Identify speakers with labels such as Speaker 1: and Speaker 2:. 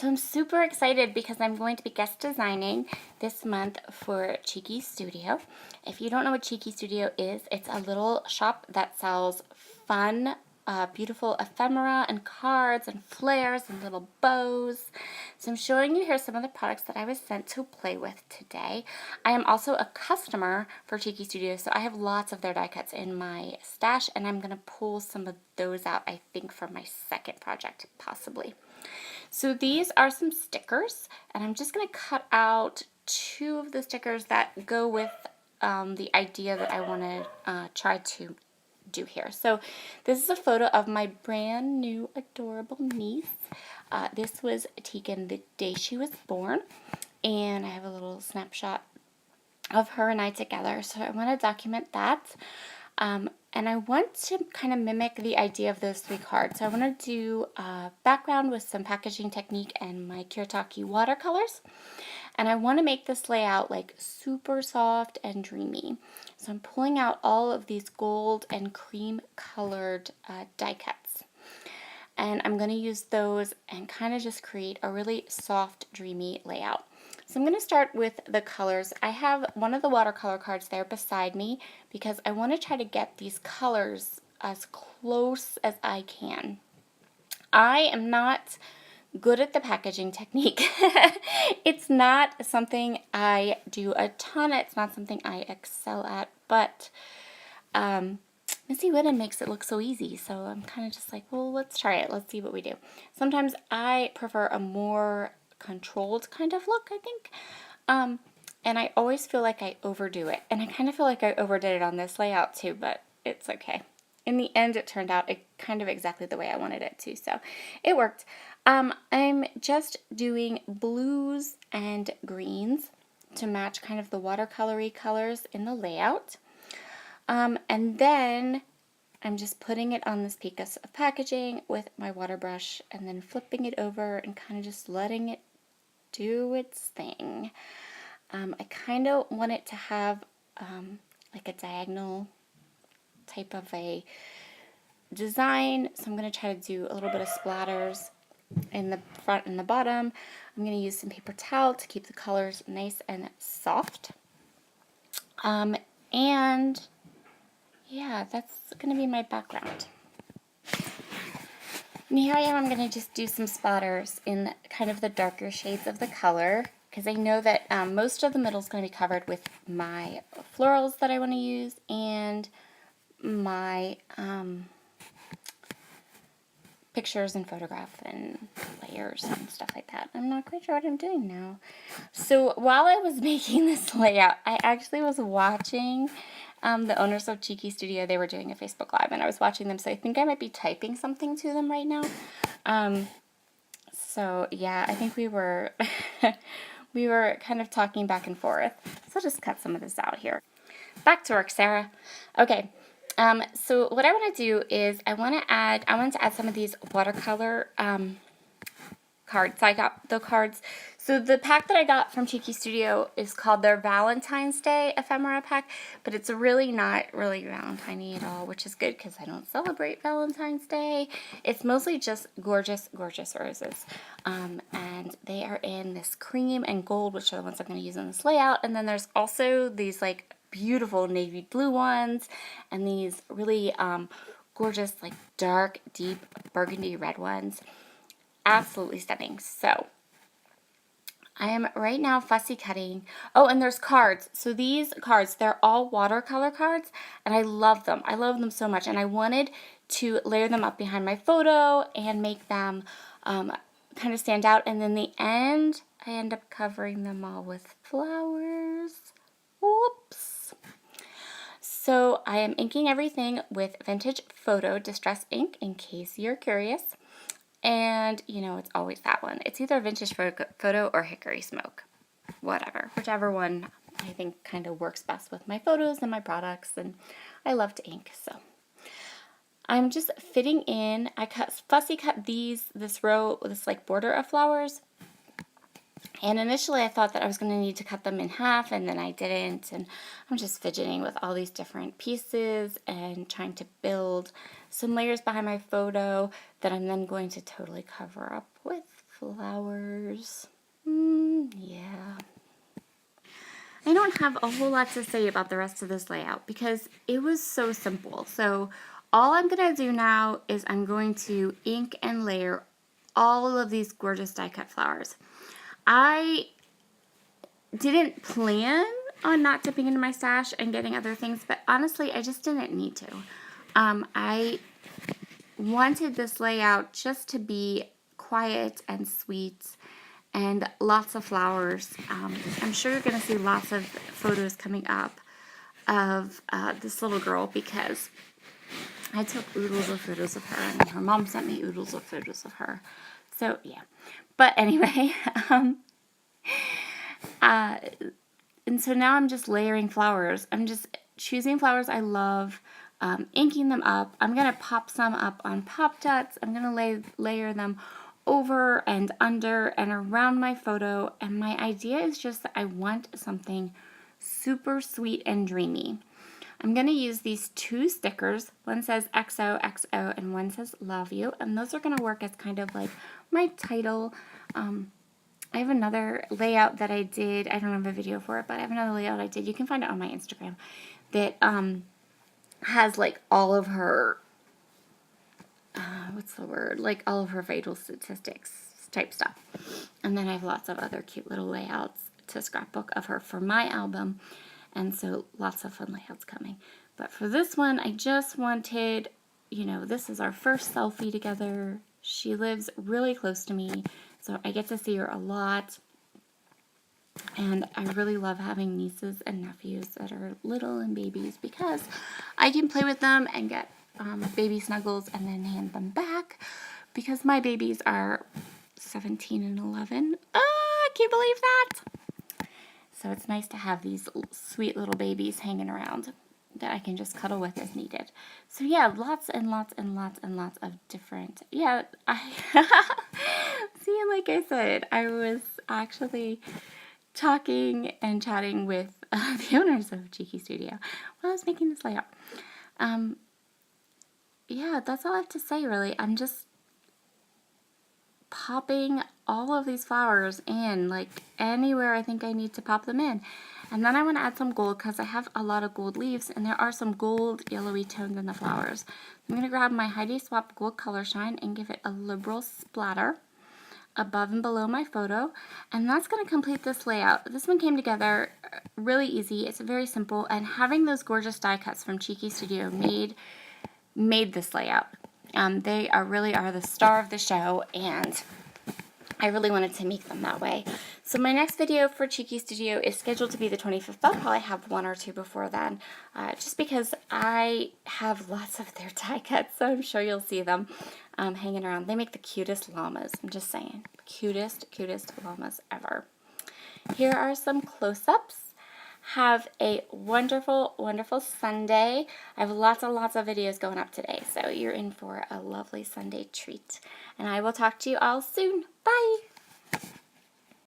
Speaker 1: So I'm super excited because I'm going to be guest designing this month for Cheeky Studio. If you don't know what Cheeky Studio is, it's a little shop that sells fun, beautiful ephemera and cards and flares and little bows. So I'm showing you here some of the products that I was sent to play with today. I am also a customer for Cheeky Studio, so I have lots of their die cuts in my stash, and I'm going to pull some of those out, I think, for my second project, possibly. So these are some stickers, and I'm just going to cut out two of the stickers that go with the idea that I want to try to do here. So this is a photo of my brand new adorable niece. This was taken the day she was born, and I have a little snapshot of her and I together. So I want to document that. And I want to kind of mimic the idea of those three cards. So I want to do a background with some packaging technique and my Kirtaki watercolors. And I want to make this layout like super soft and dreamy. So I'm pulling out all of these gold and cream colored die cuts. And I'm going to use those and kind of just create a really soft, dreamy layout. So I'm going to start with the colors. I have one of the watercolor cards there beside me because I want to try to get these colors as close as I can. I am not good at the packaging technique. It's not something I do a ton. It's not something I excel at, but Missy Whitten makes it look so easy, so I'm kind of just like, well, let's try it. Let's see what we do. Sometimes I prefer a more controlled kind of look, I think. And I always feel like I overdo it. And I kind of feel like I overdid it on this layout too, but it's okay. In the end, it turned out kind of exactly the way I wanted it to, so it worked. I'm just doing blues and greens to match kind of the watercolory colors in the layout. And then I'm just putting it on this piece of packaging with my water brush and then flipping it over and kind of just letting it do its thing. I kind of want it to have like a diagonal type of a design, so I'm going to try to do a little bit of splatters in the front and the bottom. I'm going to use some paper towel to keep the colors nice and soft. And yeah, that's going to be my background. And here I am, I'm going to just do some splatters in kind of the darker shades of the color, because I know that most of the middle is going to be covered with my florals that I want to use and my pictures and photographs and layers and stuff like that. I'm not quite sure what I'm doing now. So while I was making this layout, I actually was watching the owners of Cheeky Studio. They were doing a Facebook Live, and I was watching them, so I think I might be typing something to them right now. So yeah, I think we were we were kind of talking back and forth. So I'll just cut some of this out here. Back to work, Sarah. Okay. So what I want to do is I want to add some of these watercolor cards. So I got the cards. So the pack that I got from Cheeky Studio is called their Valentine's Day ephemera pack, but it's really not really Valentine-y at all, which is good because I don't celebrate Valentine's Day. It's mostly just gorgeous, gorgeous roses. And they are in this cream and gold, which are the ones I'm going to use in this layout. And then there's also these like beautiful navy blue ones and these really gorgeous like dark, deep burgundy red ones. Absolutely stunning. So I am right now fussy cutting. Oh, and there's cards. So these cards, they're all watercolor cards, and I love them. I love them so much, and I wanted to layer them up behind my photo and make them kind of stand out. And then the end, I end up covering them all with flowers. Whoops. So I am inking everything with Vintage Photo Distress ink, in case you're curious. And, you know, it's always that one. It's either Vintage Photo or Hickory Smoke. Whatever. Whichever one I think kind of works best with my photos and my products. And I love to ink, so. I'm just fitting in. I fussy cut this row, this like border of flowers. And initially I thought that I was going to need to cut them in half, and then I didn't, and I'm just fidgeting with all these different pieces and trying to build some layers behind my photo that I'm then going to totally cover up with flowers. Yeah. I don't have a whole lot to say about the rest of this layout because it was so simple. So all I'm going to do now is I'm going to ink and layer all of these gorgeous die cut flowers. I didn't plan on not dipping into my stash and getting other things, but honestly, I just didn't need to. I wanted this layout just to be quiet and sweet and lots of flowers. I'm sure you're going to see lots of photos coming up of this little girl because I took oodles of photos of her and her mom sent me oodles of photos of her. So yeah, but anyway, and so now I'm just layering flowers. I'm just choosing flowers I love, inking them up. I'm going to pop some up on Pop Dots. I'm going to layer them over and under and around my photo. And my idea is just that I want something super sweet and dreamy. I'm going to use these 2 stickers. One says XOXO and one says love you. And those are going to work as kind of like my title. I have another layout that I did. I don't have a video for it, but I have another layout I did. You can find it on my Instagram that has like all of her, what's the word? Like all of her vital statistics type stuff. And then I have lots of other cute little layouts to scrapbook of her for my album. And so lots of fun layouts coming. But for this one, I just wanted, you know, this is our first selfie together. She lives really close to me, so I get to see her a lot. And I really love having nieces and nephews that are little and babies because I can play with them and get baby snuggles and then hand them back because my babies are 17 and 11. I can't believe that. So it's nice to have these sweet little babies hanging around that I can just cuddle with as needed. So yeah, lots and lots and lots and lots of different, yeah, see, like I said, I was actually talking and chatting with the owners of Cheeky Studio while I was making this layout. Yeah, that's all I have to say really. I'm just popping all of these flowers in, like anywhere I think I need to pop them in. And then I want to add some gold because I have a lot of gold leaves and there are some gold yellowy tones in the flowers. I'm going to grab my Heidi Swap Gold Color Shine and give it a liberal splatter above and below my photo. And that's going to complete this layout. This one came together really easy. It's very simple, and having those gorgeous die cuts from Cheeky Studio made this layout. They really are the star of the show, and I really wanted to make them that way. So my next video for Cheeky Studio is scheduled to be the 25th. I'll probably have 1 or 2 before then, just because I have lots of their die cuts, so I'm sure you'll see them hanging around. They make the cutest llamas, I'm just saying. Cutest llamas ever. Here are some close-ups. Have a wonderful, wonderful Sunday. I have lots and lots of videos going up today, so you're in for a lovely Sunday treat. And I will talk to you all soon. Bye!